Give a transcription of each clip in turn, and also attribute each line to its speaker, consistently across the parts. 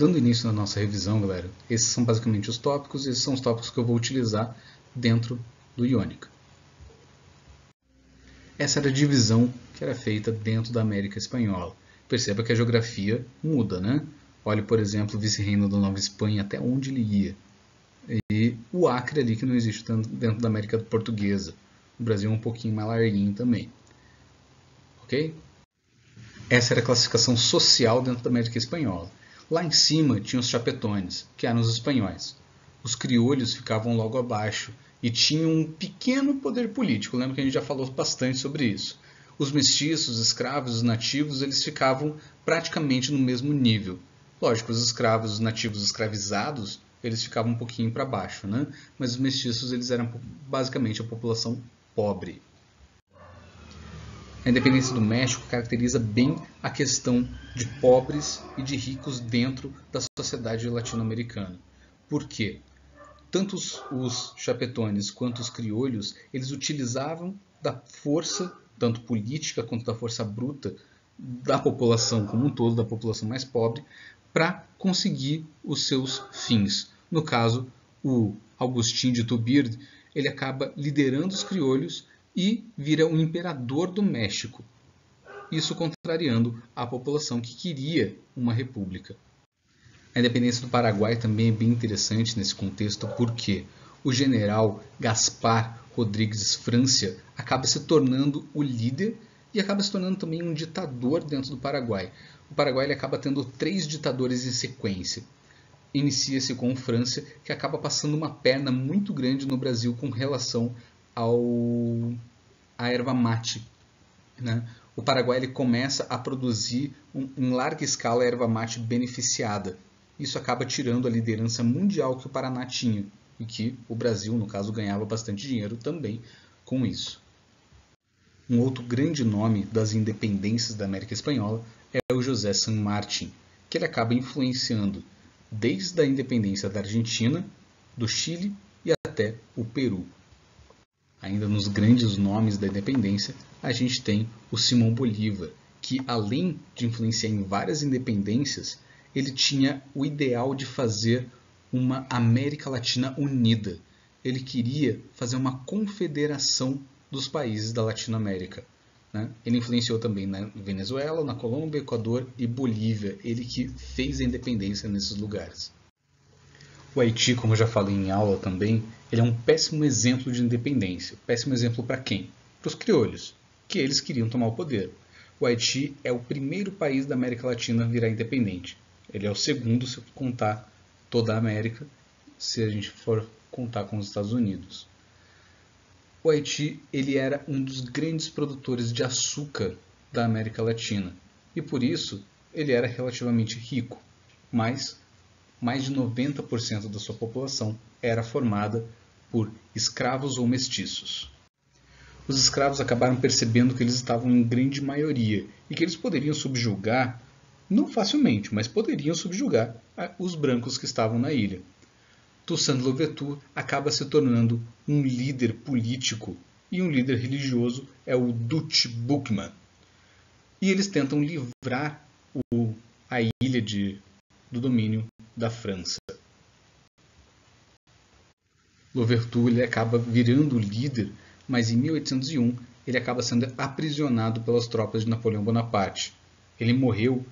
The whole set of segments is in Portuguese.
Speaker 1: Dando início na nossa revisão, galera, esses são basicamente os tópicos, e esses são os tópicos que eu vou utilizar dentro do Iônica. Essa era a divisão que era feita dentro da América Espanhola. Perceba que a geografia muda, né? Olhe, por exemplo, o vice-reino da Nova Espanha, até onde ele ia. E o Acre ali, que não existe tanto dentro da América Portuguesa. O Brasil é um pouquinho mais larguinho também. Ok? Essa era a classificação social dentro da América Espanhola. Lá em cima tinham os chapetones, que eram os espanhóis. Os criolhos ficavam logo abaixo e tinham um pequeno poder político. Lembra que a gente já falou bastante sobre isso. Os mestiços, os escravos, os nativos, eles ficavam praticamente no mesmo nível. Lógico, os escravos, os nativos escravizados, eles ficavam um pouquinho para baixo, né? Mas os mestiços, eles eram basicamente a população pobre. A independência do México caracteriza bem a questão de pobres e de ricos dentro da sociedade latino-americana. Por quê? Tanto os chapetones quanto os criolhos, eles utilizavam da força, tanto política quanto da força bruta, da população como um todo, da população mais pobre, para conseguir os seus fins. No caso, o Agustín de Iturbide, ele acaba liderando os criolhos e vira o imperador do México. Isso contrariando a população que queria uma república. A independência do Paraguai também é bem interessante nesse contexto, porque o general Gaspar Rodrigues Francia acaba se tornando o líder e acaba se tornando também um ditador dentro do Paraguai. O Paraguai ele acaba tendo 3 ditadores em sequência. Inicia-se com o Francia, que acaba passando uma perna muito grande no Brasil com relação à erva mate. Né? O Paraguai ele começa a produzir em larga escala a erva mate beneficiada. Isso acaba tirando a liderança mundial que o Paraná tinha e que o Brasil, no caso, ganhava bastante dinheiro também com isso. Um outro grande nome das independências da América Espanhola é o José San Martín, que ele acaba influenciando desde a independência da Argentina, do Chile e até o Peru. Ainda nos grandes nomes da independência, a gente tem o Simão Bolívar, que além de influenciar em várias independências, ele tinha o ideal de fazer uma América Latina unida. Ele queria fazer uma confederação dos países da Latinoamérica. Né? Ele influenciou também na Venezuela, na Colômbia, Equador e Bolívia. Ele que fez a independência nesses lugares. O Haiti, como eu já falei em aula também, ele é um péssimo exemplo de independência. Péssimo exemplo para quem? Para os criolhos, que eles queriam tomar o poder. O Haiti é o primeiro país da América Latina a virar independente. Ele é o segundo se contar toda a América, se a gente for contar com os Estados Unidos. O Haiti ele era um dos grandes produtores de açúcar da América Latina e por isso ele era relativamente rico, mas mais de 90% da sua população era formada por escravos ou mestiços. Os escravos acabaram percebendo que eles estavam em grande maioria e que eles poderiam subjugar, não facilmente, mas poderiam subjugar os brancos que estavam na ilha. Toussaint Louverture acaba se tornando um líder político e um líder religioso é o Dutch Boukman. E eles tentam livrar a ilha do domínio da França. Louverture ele acaba virando o líder, mas em 1801 ele acaba sendo aprisionado pelas tropas de Napoleão Bonaparte. Ele morreu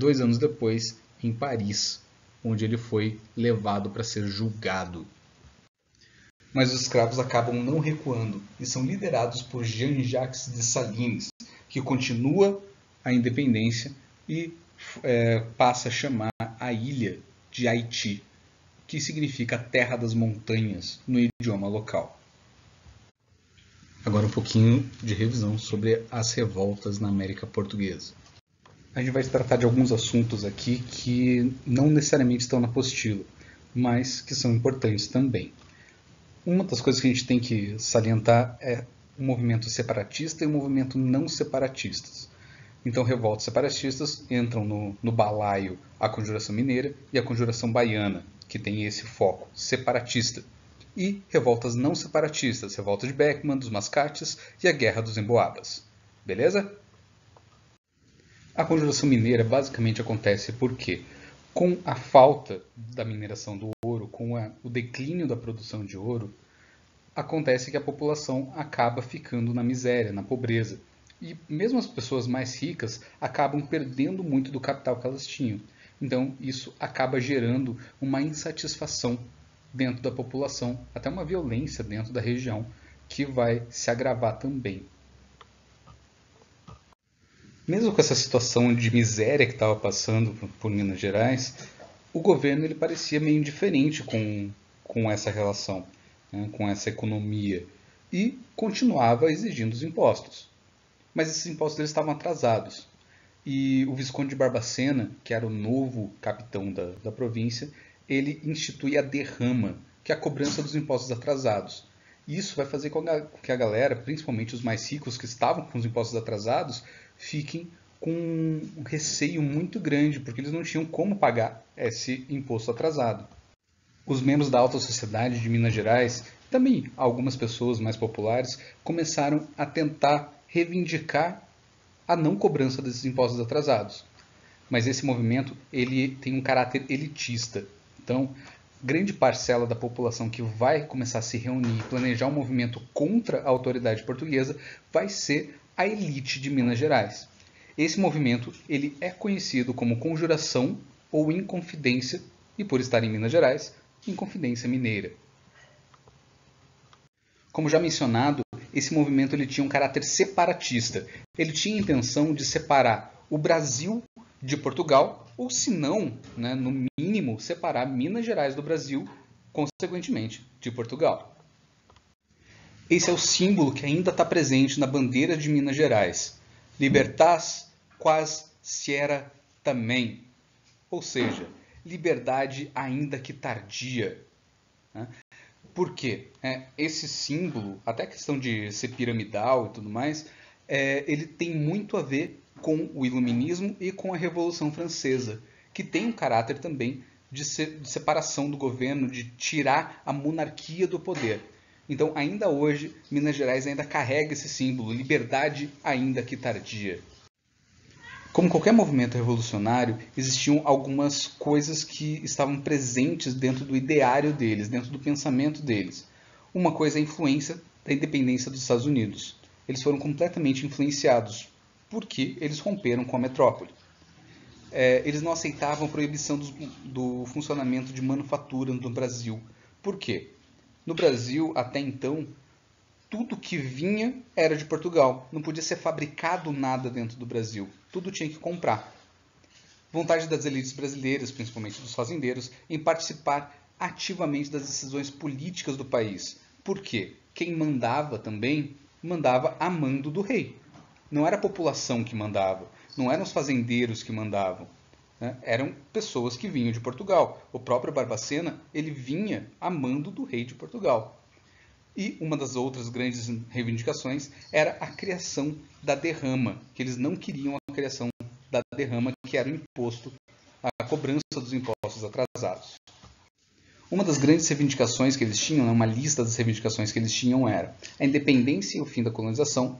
Speaker 1: 2 anos depois em Paris, onde ele foi levado para ser julgado. Mas os escravos acabam não recuando e são liderados por Jean-Jacques Dessalines, que continua a independência e passa a chamar a ilha de Haiti, que significa terra das montanhas no idioma local. Agora um pouquinho de revisão sobre as revoltas na América Portuguesa. A gente vai tratar de alguns assuntos aqui que não necessariamente estão na apostila, mas que são importantes também. Uma das coisas que a gente tem que salientar é o movimento separatista e o movimento não separatistas. Então, revoltas separatistas entram no balaio a Conjuração Mineira e a Conjuração Baiana, que tem esse foco separatista. E revoltas não separatistas, revolta de Beckman, dos Mascates e a Guerra dos Emboabas. Beleza? A Conjuração Mineira basicamente acontece por quê? Com a falta da mineração do ouro, com o declínio da produção de ouro, acontece que a população acaba ficando na miséria, na pobreza. E mesmo as pessoas mais ricas acabam perdendo muito do capital que elas tinham. Então, isso acaba gerando uma insatisfação dentro da população, até uma violência dentro da região, que vai se agravar também. Mesmo com essa situação de miséria que estava passando por Minas Gerais, o governo ele parecia meio indiferente com essa relação, né, com essa economia, e continuava exigindo os impostos. Mas esses impostos eles estavam atrasados. E o Visconde de Barbacena, que era o novo capitão da província, ele institui a derrama, que é a cobrança dos impostos atrasados. E isso vai fazer com que a galera, principalmente os mais ricos que estavam com os impostos atrasados, fiquem com um receio muito grande, porque eles não tinham como pagar esse imposto atrasado. Os membros da alta sociedade de Minas Gerais, também algumas pessoas mais populares, começaram a tentar reivindicar a não cobrança desses impostos atrasados. Mas esse movimento ele tem um caráter elitista. Então, grande parcela da população que vai começar a se reunir e planejar um movimento contra a autoridade portuguesa vai ser a elite de Minas Gerais. Esse movimento ele é conhecido como Conjuração ou Inconfidência, e por estar em Minas Gerais, Inconfidência Mineira. Como já mencionado, esse movimento ele tinha um caráter separatista. Ele tinha a intenção de separar o Brasil de Portugal, ou se não, né, no mínimo, separar Minas Gerais do Brasil, consequentemente, de Portugal. Esse é o símbolo que ainda está presente na bandeira de Minas Gerais. Libertas quas siera também. Ou seja, liberdade ainda que tardia. Por quê? Esse símbolo, até a questão de ser piramidal e tudo mais, ele tem muito a ver com o Iluminismo e com a Revolução Francesa, que tem um caráter também de separação do governo, de tirar a monarquia do poder. Então, ainda hoje, Minas Gerais ainda carrega esse símbolo, liberdade ainda que tardia. Como qualquer movimento revolucionário, existiam algumas coisas que estavam presentes dentro do ideário deles, dentro do pensamento deles. Uma coisa é a influência da independência dos Estados Unidos. Eles foram completamente influenciados, porque eles romperam com a metrópole. Eles não aceitavam a proibição do funcionamento de manufatura no Brasil. Por quê? No Brasil, até então, tudo que vinha era de Portugal. Não podia ser fabricado nada dentro do Brasil. Tudo tinha que comprar. Vontade das elites brasileiras, principalmente dos fazendeiros, em participar ativamente das decisões políticas do país. Por quê? Quem mandava também, mandava a mando do rei. Não era a população que mandava, não eram os fazendeiros que mandavam. Né? Eram pessoas que vinham de Portugal. O próprio Barbacena, ele vinha a mando do rei de Portugal. E uma das outras grandes reivindicações era a criação da derrama, que eles não queriam a criação da derrama, que era o imposto, a cobrança dos impostos atrasados. Uma das grandes reivindicações que eles tinham, uma lista das reivindicações que eles tinham era a independência e o fim da colonização,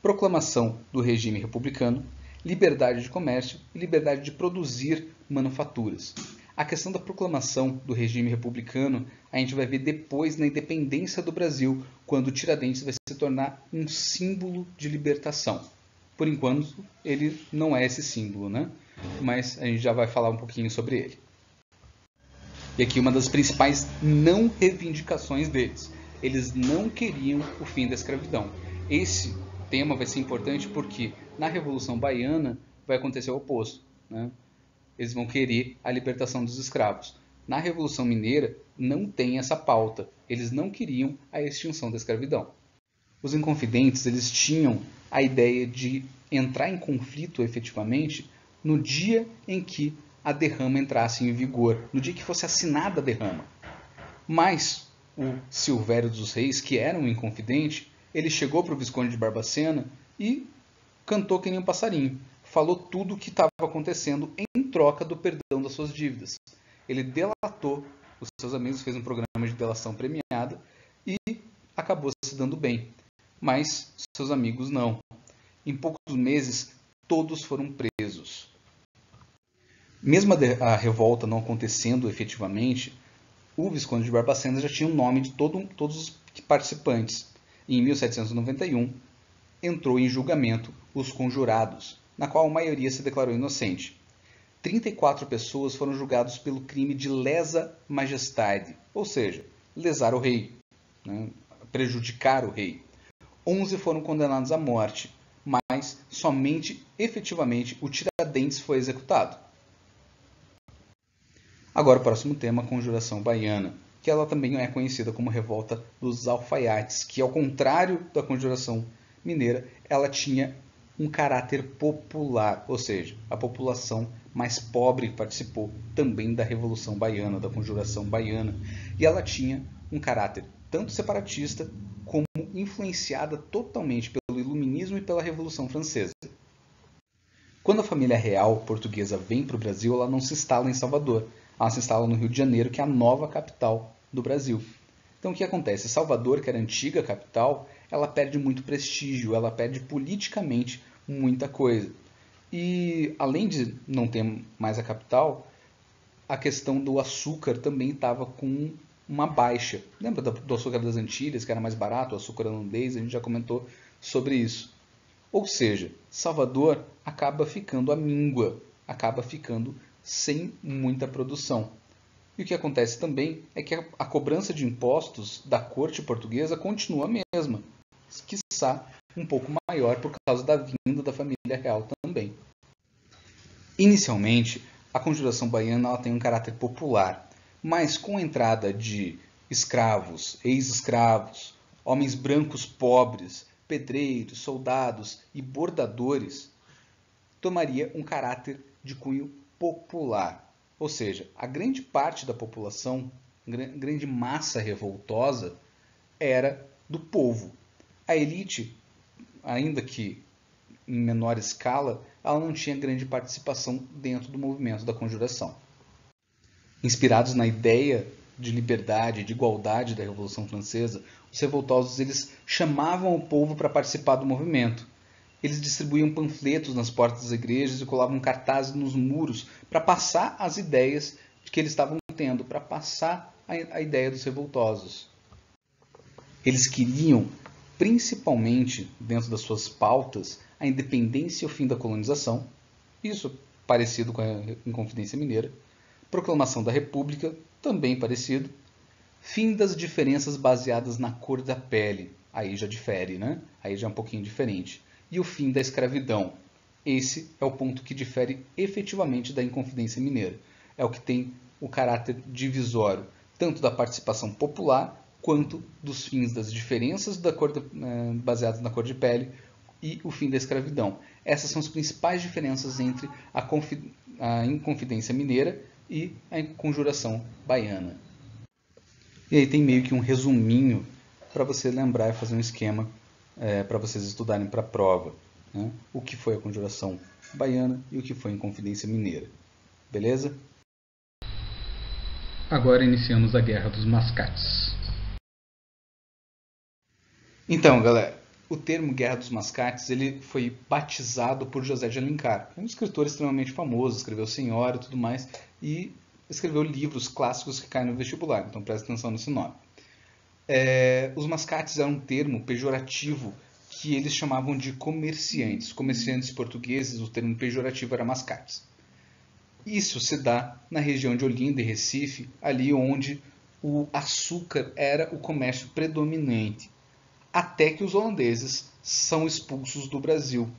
Speaker 1: proclamação do regime republicano, liberdade de comércio e liberdade de produzir manufaturas. A questão da proclamação do regime republicano a gente vai ver depois na independência do Brasil, quando Tiradentes vai se tornar um símbolo de libertação. Por enquanto, ele não é esse símbolo, né? Mas a gente já vai falar um pouquinho sobre ele. E aqui uma das principais não reivindicações deles. Eles não queriam o fim da escravidão. Esse tema vai ser importante porque na Revolução Baiana vai acontecer o oposto, né? Eles vão querer a libertação dos escravos. Na Revolução Mineira não tem essa pauta. Eles não queriam a extinção da escravidão. Os inconfidentes eles tinham a ideia de entrar em conflito efetivamente no dia em que a derrama entrasse em vigor, no dia que fosse assinada a derrama. Mas o Silvério dos Reis, que era um inconfidente, ele chegou para o Visconde de Barbacena e cantou que nem um passarinho. Falou tudo o que estava acontecendo em troca do perdão das suas dívidas. Ele delatou os seus amigos, fez um programa de delação premiada e acabou se dando bem. Mas seus amigos não. Em poucos meses, todos foram presos. Mesmo a revolta não acontecendo efetivamente, o Visconde de Barbacena já tinha o nome de todos os participantes. E em 1791 entrou em julgamento os conjurados, na qual a maioria se declarou inocente. 34 pessoas foram julgadas pelo crime de lesa majestade, ou seja, lesar o rei, né, prejudicar o rei. 11 foram condenados à morte, mas somente, efetivamente, o Tiradentes foi executado. Agora o próximo tema, a Conjuração Baiana, que ela também é conhecida como Revolta dos Alfaiates, que ao contrário da Conjuração Mineira, ela tinha um caráter popular, ou seja, a população mais pobre participou também da Revolução Baiana, da Conjuração Baiana, e ela tinha um caráter tanto separatista como influenciada totalmente pelo Iluminismo e pela Revolução Francesa. Quando a família real portuguesa vem para o Brasil, ela não se instala em Salvador, ela se instala no Rio de Janeiro, que é a nova capital do Brasil. Então o que acontece? Salvador, que era a antiga capital, ela perde muito prestígio, ela perde politicamente muita coisa. E além de não ter mais a capital, a questão do açúcar também estava com uma baixa. Lembra do açúcar das Antilhas, que era mais barato, o açúcar holandês? A gente já comentou sobre isso. Ou seja, Salvador acaba ficando à míngua, acaba ficando sem muita produção. E o que acontece também é que a cobrança de impostos da corte portuguesa continua a mesma, quiçá um pouco maior por causa da vinda da família real também. Inicialmente, a Conjuração Baiana ela tem um caráter popular, mas com a entrada de escravos, ex-escravos, homens brancos pobres, pedreiros, soldados e bordadores, tomaria um caráter de cunho popular. Ou seja, a grande parte da população, grande massa revoltosa, era do povo. A elite, ainda que em menor escala, ela não tinha grande participação dentro do movimento da Conjuração. Inspirados na ideia de liberdade, de igualdade da Revolução Francesa, os revoltosos eles chamavam o povo para participar do movimento. Eles distribuíam panfletos nas portas das igrejas e colavam cartazes nos muros para passar as ideias que eles estavam tendo, para passar a ideia dos revoltosos. Eles queriam, principalmente dentro das suas pautas, a independência e o fim da colonização, isso parecido com a Inconfidência Mineira, proclamação da República, também parecido, fim das diferenças baseadas na cor da pele, aí já difere, né? Aí já é um pouquinho diferente. E o fim da escravidão. Esse é o ponto que difere efetivamente da Inconfidência Mineira. É o que tem o caráter divisório, tanto da participação popular, quanto dos fins das diferenças da cor baseadas na cor de pele e o fim da escravidão. Essas são as principais diferenças entre a Inconfidência Mineira e a Conjuração Baiana. E aí tem meio que um resuminho para você lembrar e fazer um esquema para vocês estudarem para a prova, né? O que foi a Conjuração Baiana e o que foi a Inconfidência Mineira. Beleza? Agora iniciamos a Guerra dos Mascates. Então, galera, o termo Guerra dos Mascates ele foi batizado por José de Alencar, um escritor extremamente famoso, escreveu Senhora e tudo mais, e escreveu livros clássicos que caem no vestibular, então presta atenção nesse nome. Os mascates eram um termo pejorativo que eles chamavam de comerciantes. Comerciantes portugueses, o termo pejorativo era mascates. Isso se dá na região de Olinda e Recife, ali onde o açúcar era o comércio predominante, até que os holandeses são expulsos do Brasil.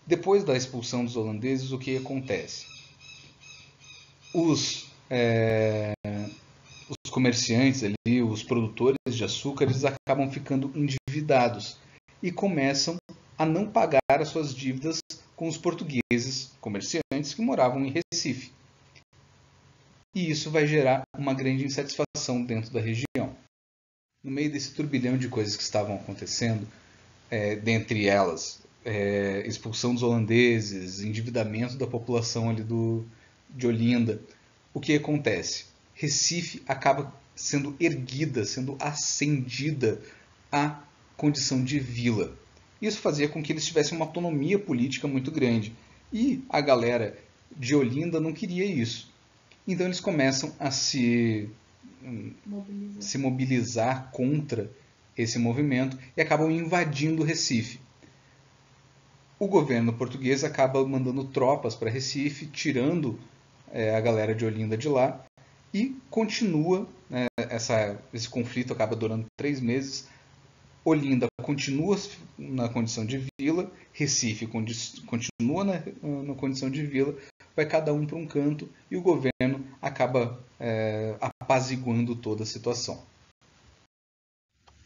Speaker 1: Depois da expulsão dos holandeses, o que acontece? Os comerciantes ali, os produtores de açúcar, eles acabam ficando endividados e começam a não pagar as suas dívidas com os portugueses comerciantes que moravam em Recife. E isso vai gerar uma grande insatisfação dentro da região. No meio desse turbilhão de coisas que estavam acontecendo, dentre elas, expulsão dos holandeses, endividamento da população ali de Olinda, o que acontece? Recife acaba sendo erguida, sendo ascendida à condição de vila. Isso fazia com que eles tivessem uma autonomia política muito grande. E a galera de Olinda não queria isso. Então eles começam a se mobilizar contra esse movimento e acabam invadindo Recife. O governo português acaba mandando tropas para Recife, tirando a galera de Olinda de lá, e continua, esse conflito acaba durando 3 meses. Olinda continua na condição de vila, Recife continua na condição de vila, vai cada um para um canto e o governo acaba apaziguando toda a situação.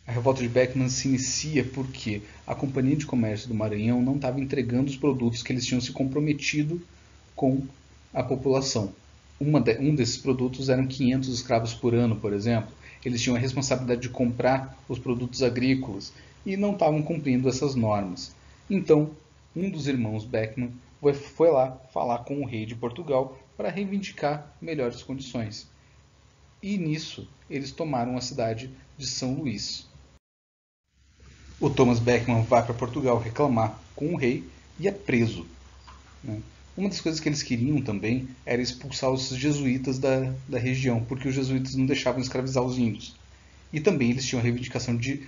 Speaker 1: A revolta de Beckmann se inicia porque a Companhia de Comércio do Maranhão não estava entregando os produtos que eles tinham se comprometido com a população. Um desses produtos eram 500 escravos por ano, por exemplo. Eles tinham a responsabilidade de comprar os produtos agrícolas e não estavam cumprindo essas normas. Então, um dos irmãos Beckmann foi lá falar com o rei de Portugal para reivindicar melhores condições. E nisso, eles tomaram a cidade de São Luís. O Thomas Beckmann vai para Portugal reclamar com o rei e é preso. Uma das coisas que eles queriam também era expulsar os jesuítas da região, porque os jesuítas não deixavam escravizar os índios. E também eles tinham a reivindicação de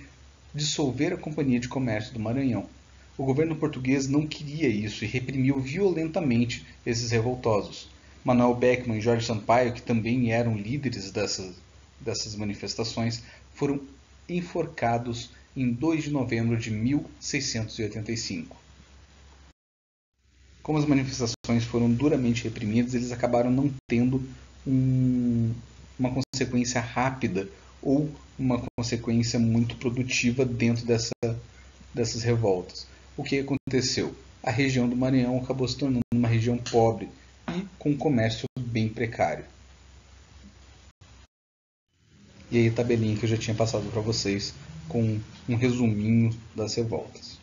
Speaker 1: dissolver a Companhia de Comércio do Maranhão. O governo português não queria isso e reprimiu violentamente esses revoltosos. Manuel Beckmann e Jorge Sampaio, que também eram líderes dessas manifestações, foram enforcados em 2 de novembro de 1685. Como as manifestações foram duramente reprimidas, eles acabaram não tendo uma consequência rápida ou uma consequência muito produtiva dentro dessas revoltas. O que aconteceu? A região do Maranhão acabou se tornando uma região pobre e com um comércio bem precário. E aí a tabelinha que eu já tinha passado para vocês com um resuminho das revoltas.